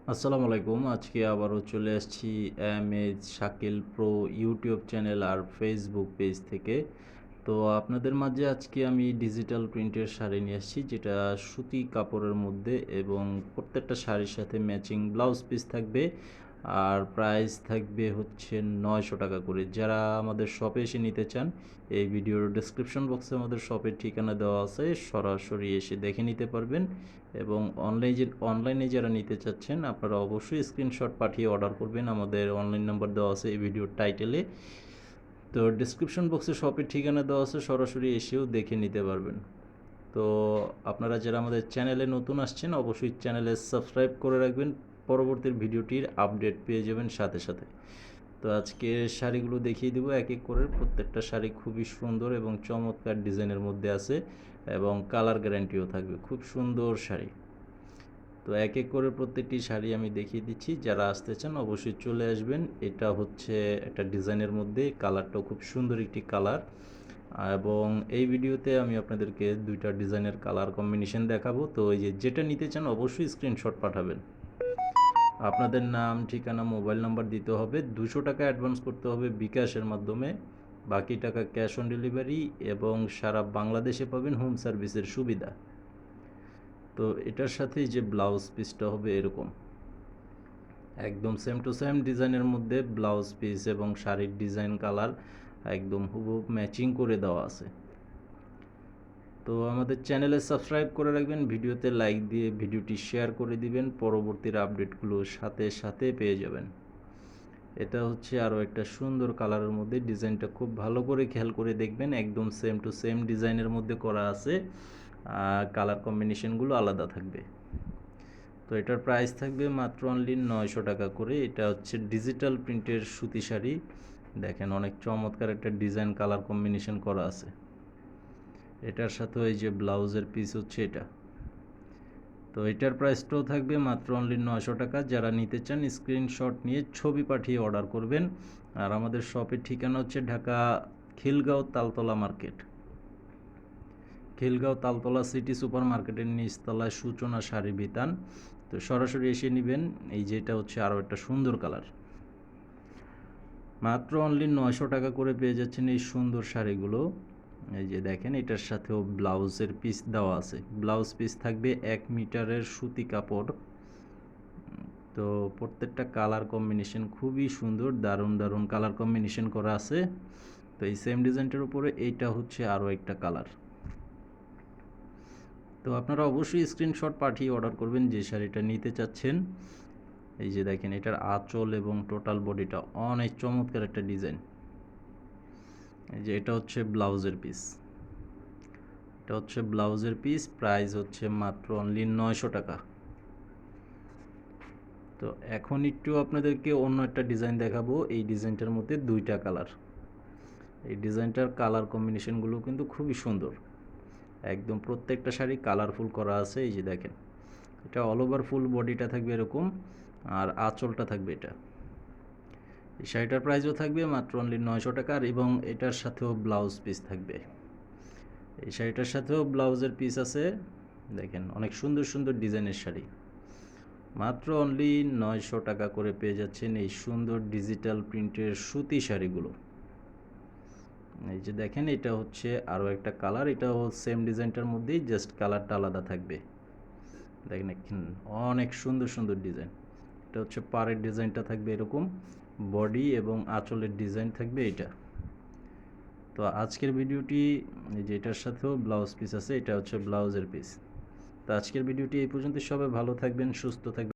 আসসালামু আলাইকুম। আজকে আবারও চলে আসছি MH Shakil pro YouTube channel আর ফেসবুক পেজ থেকে। তো আপনাদের মাঝে আজকে আমি ডিজিটাল প্রিন্টের শাড়ি নিয়ে আসছি, যেটা সুতি কাপড়ের মধ্যে এবং প্রত্যেকটা শাড়ির সাথে ম্যাচিং ব্লাউজ পিস থাকবে। আর প্রাইস থাকবে হচ্ছে 900 টাকা করে। যারা আমাদের শপে এসে নিতে চান, এই ভিডিওর ডেসক্রিপশন বক্সে আমাদের শপের ঠিকানা দেওয়া আছে, সরাসরি এসে দেখে নিতে পারবেন। এবং অনলাইনে যারা নিতে চাচ্ছেন, আপনারা অবশ্যই স্ক্রিনশট পাঠিয়ে অর্ডার করবেন। আমাদের অনলাইন নাম্বার দেওয়া আছে এই ভিডিওর টাইটেলে। তো ডেসক্রিপশন বক্সে শপের ঠিকানা দেওয়া আছে, সরাসরি এসেও দেখে নিতে পারবেন। তো আপনারা যারা আমাদের চ্যানেলে নতুন আসছেন, অবশ্যই চ্যানেলে সাবস্ক্রাইব করে রাখবেন, পরবর্তী ভিডিওটির আপডেট পেয়ে যাবেন সাথে সাথে। তো আজকে শাড়িগুলো দেখিয়ে দেবো এক এক করে। প্রত্যেকটা শাড়ি খুবই সুন্দর এবং চমৎকার ডিজাইনের মধ্যে আছে এবং কালার গ্যারান্টিও থাকবে। খুব সুন্দর শাড়ি। তো এক এক করে প্রত্যেকটি শাড়ি আমি দেখিয়ে দিচ্ছি। যারা আসতে চান অবশ্যই চলে আসবেন। এটা হচ্ছে একটা ডিজাইনের মধ্যে, কালারটাও খুব সুন্দর একটি কালার। এবং এই ভিডিওতে আমি আপনাদেরকে দুইটা ডিজাইনের কালার কম্বিনেশন দেখাবো। তো এই যেটা নিতে চান অবশ্যই স্ক্রিনশট পাঠাবেন। আপনাদের নাম, ঠিকানা, মোবাইল নাম্বার দিতে হবে। 200 টাকা অ্যাডভান্স করতে হবে বিকাশের মাধ্যমে, বাকি টাকা ক্যাশ অন ডেলিভারি এবং সারা বাংলাদেশে পাবেন হোম সার্ভিসের সুবিধা। তো এটার সাথে যে ব্লাউজ পিসটা হবে এরকম, একদম সেম টু সেম ডিজাইনের মধ্যে ব্লাউজ পিস এবং শাড়ির ডিজাইন কালার একদম হুবহু ম্যাচিং করে দেওয়া আছে। তো আমাদের চ্যানেলে সাবস্ক্রাইব করে রাখবেন, ভিডিওতে লাইক দিয়ে ভিডিওটি শেয়ার করে দিবেন, পরবর্তীর আপডেটগুলো সাথে সাথে পেয়ে যাবেন। এটা হচ্ছে আরও একটা সুন্দর কালারের মধ্যে, ডিজাইনটা খুব ভালো করে খেয়াল করে দেখবেন, একদম সেম টু সেম ডিজাইনের মধ্যে করা আছে, কালার কম্বিনেশনগুলো আলাদা থাকবে। তো এটার প্রাইস থাকবে মাত্র অনলি 900 টাকা করে। এটা হচ্ছে ডিজিটাল প্রিন্টের সুতি শাড়ি। দেখেন অনেক চমৎকার একটা ডিজাইন কালার কম্বিনেশন করা আছে। এটার সাথে এই যে ব্লাউজের পিস হচ্ছে এটা। তো এটার প্রাইসটাও থাকবে মাত্র অনলি 900 টাকা। যারা নিতে চান স্ক্রিনশট নিয়ে ছবি পাঠিয়ে অর্ডার করবেন। আর আমাদের শপের ঠিকানা হচ্ছে Dhaka Khilgaon Taltala market, Khilgaon Taltala city super মার্কেটের নিচতলায় সূচনা শাড়ি বিতান। তো সরাসরি এসে নেবেন। এই যেটা হচ্ছে আরও একটা সুন্দর কালার, মাত্র অনলি 900 টাকা করে পেয়ে যাচ্ছেন এই সুন্দর শাড়িগুলো। এই যে দেখেন, এটার সাথেও ব্লাউজের পিস দেওয়া আছে। ব্লাউজ পিস থাকবে 1 মিটারের সুতি কাপড়। তো প্রত্যেকটা কালার কম্বিনেশন খুবই সুন্দর, দারুণ দারুণ কালার কম্বিনেশন করা আছে। তো এই সেম ডিজাইনটার উপরে এইটা হচ্ছে আরও একটা কালার। তো আপনারা অবশ্যই স্ক্রিনশট পাঠিয়ে অর্ডার করবেন যে শাড়িটা নিতে চাচ্ছেন। এই যে দেখেন, এটার আঁচল এবং টোটাল বডিটা অনেক চমৎকার একটা ডিজাইন। এই যে এটা হচ্ছে ব্লাউজের পিস, এটা হচ্ছে ব্লাউজের পিস, প্রাইস হচ্ছে মাত্র অনলি 900 টাকা। তো এখন একটু আপনাদেরকে অন্য একটা ডিজাইন দেখাবো। এই ডিজাইনটার মধ্যে দুইটা কালার। এই ডিজাইনটার কালার কম্বিনেশনগুলো কিন্তু খুবই সুন্দর, একদম প্রত্যেকটা শাড়ি কালারফুল করা আছে। এই যে দেখেন, এটা অল ওভার ফুল বডিটা থাকবে এরকম, আর আঁচলটা থাকবে এটা। এই শাড়িটার প্রাইসও থাকবে মাত্র অনলি 900 টাকা, এবং এটার সাথেও ব্লাউজ পিস থাকবে। এই শাড়িটার সাথেও ব্লাউজের পিস আছে। দেখেন অনেক সুন্দর সুন্দর ডিজাইনের শাড়ি, মাত্র অনলি 900 টাকা করে পেয়ে যাচ্ছেন এই সুন্দর ডিজিটাল প্রিন্টের সুতি শাড়িগুলো। এই যে দেখেন, এটা হচ্ছে আরও একটা কালার। এটাও সেম ডিজাইনটার মধ্যেই, জাস্ট কালারটা আলাদা থাকবে। দেখেন অনেক সুন্দর সুন্দর ডিজাইন। এটা হচ্ছে পাড়ের ডিজাইনটা থাকবে এরকম, বডি এবং আঁচলের ডিজাইন থাকবে এটা। তো আজকের ভিডিওটি, যেটার সাথেও ব্লাউজ পিস আছে, এটা হচ্ছে ব্লাউজের পিস। তো আজকের ভিডিওটি এই পর্যন্ত। সবাই ভালো থাকবেন, সুস্থ থাকবেন।